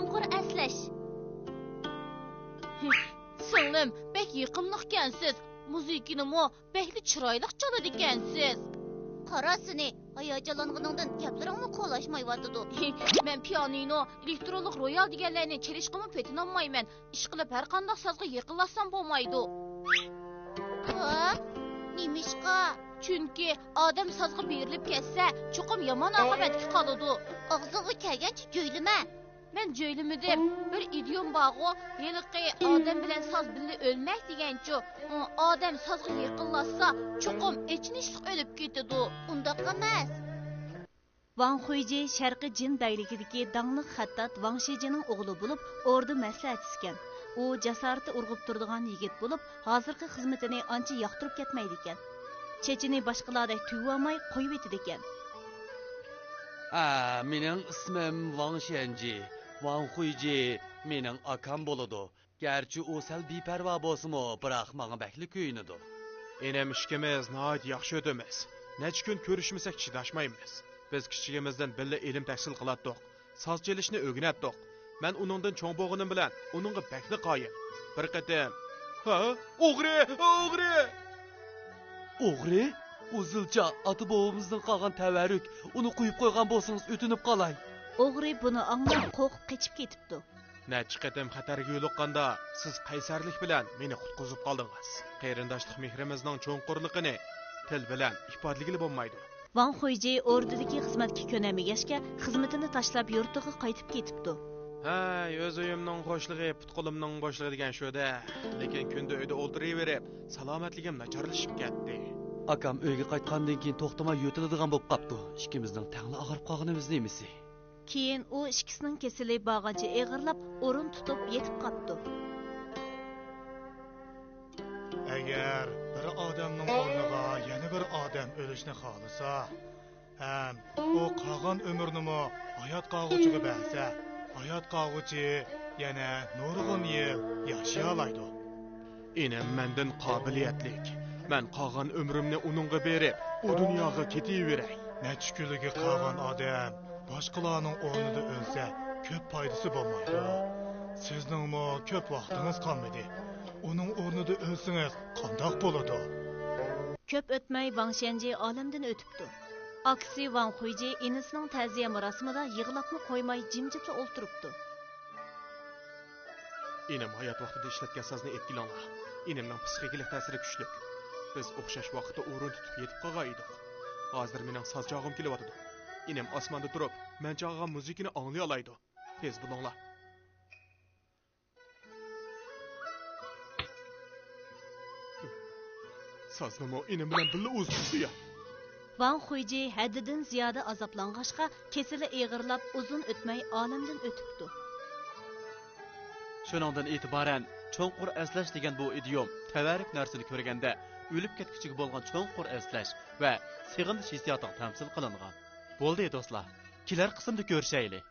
cho'nqur əsləş. Singlim, bək yıqımlıqkənsiz. Muzikinimi bəkli chiroyliq chaladikansiz. Qarasini, hayajonlanğaningdan gaplaringni qo'lashmayotidi. Men pianino, elektronlik royal deganlarni chelishqimni petinolmayman. Ish qilib har qanday sazga yaqinlashsam bo'lmaydi. Ha? Nimishqa? Chunki odam sazga berilib ketsa, cho'qim yomon oqibatga qoladi. Og'ziga kelgancha jo'ylama. Men jo'ylimidim. Bir idiom bog'i, yiliqi odam bilan soz birga o'lmak degancha, odam sozga yaqinlashsa, cho'qim echinishliq o'lib ketadi. Undaq emas. Ван Хуйжи Sharqiy Jin beyligidagi dangliq xattat Ван Shijining o'g'li bo'lib, ordu maslahatchisikan. U jasorati urg'ib turadigan yigit bo'lib, hozirgi xizmatini ancha yoqtirib ketmaydi ekan. Chechini boshqalardek tuyolmay qo'yib etdi ekan. Mening ismim Ван Shenji. Ван Хуйжи mening akam bo'ladi. Garchi u sal beparvo bo'lsa-mu, biroq menga bakli kuyinadi. Enem ishkimiz nihoyat yaxshi o'tamiz. Necha kun ko'rishmasak chidashmaymiz. Biz kichigimizdan birga ilm tahsil qilatdik. Soz chelishni o'rganatdik. Men uningdan cho'ng bo'g'inim bilan uningga bakli qoyil. Bir qatam, o'g'ri! O'g'ri? Uzilcha ota-bobomizdan qolgan tavarruk, uni qo'yib qo'ygan bo'lsangiz o'tinib qolay. O'g'ri buni anglab qo'rqib qochib ketibdi. Necha qatam xatarga yo'liqqanda siz qaysarlik bilan meni qutqizib qoldingiz. Qarindoshlik mehrimizning cho'nqurligini til bilan ifodalagili bo'lmaydi. Ван Хуйжи ordudagi xizmatga ko'namagachga xizmatini tashlab yurtiga qaytib ketibdi. O'z uyimning xo'shligi, putqulimning bo'shligi degan shu-da. Lekin kunda uyda o'ldiraverib, salomatligim nacharlashib ketdi. Akam uyga qaytgandan keyin to'xtamay yo'tiladigan bo'lib qopti. Ikkimizning tangli og'rib qolganimiz nemisi? Keyin u ikkisining kesili bag'ancha eg'irlab, o'rin tutib yetib qopti. Agar bir odamning o'rniga yana bir odam o'lishni xohlasa, ham u qolgan umrnimi hayot qog'uchiga bersa, hayot qog'uchi yana nurg'un yil yashay oladi. Enem mendan qobiliyatlik. Men qolgan umrimni uningga berib, u dunyoga ketaveray. Necha kunligi qolgan odam boshqalarning o'rnida o'lsa, ko'p foydasi bo'lmaydi. Sizningmi ko'p vaqtingiz qolmadi. Uning o'rnida o'lsangiz qandoq bo'ladi? Ko'p o'tmay Ван Shenji olamdan o'tibdi. Aksi Ван Хуйжи inisining ta'ziya marosimida yig'labni qo'ymay jimjitla o'ltiribdi. Enem hayot vaqtida ishlatgan so'zni etkilanglar. Enemning psixikalik ta'siri kuchli. Biz o'xshash vaqtda o'rin tutib yetib qolgan edik. Hozir mening soz chog'im kelyapti. Enem osmonda turib, men chalgan muzikani anglay oladi. Tez bo'linglar. Soznamo enem bilan birga o'zdi. Ван Хуйжи haddidan ziyoda azoblang'ashqa kesili eg'irlab uzun o'tmay olamdan o'tibdi. Shuningdan e'tiboran cho'nqur eslash degan bu idiom tavarruk narsani ko'rganda o'lib ketguchiga bo'lgan cho'nqur eslash va sig'inish hissiyotiga tamsil qilingan. Bo'ldi do'stlar, kelar qismda ko'rishaylik.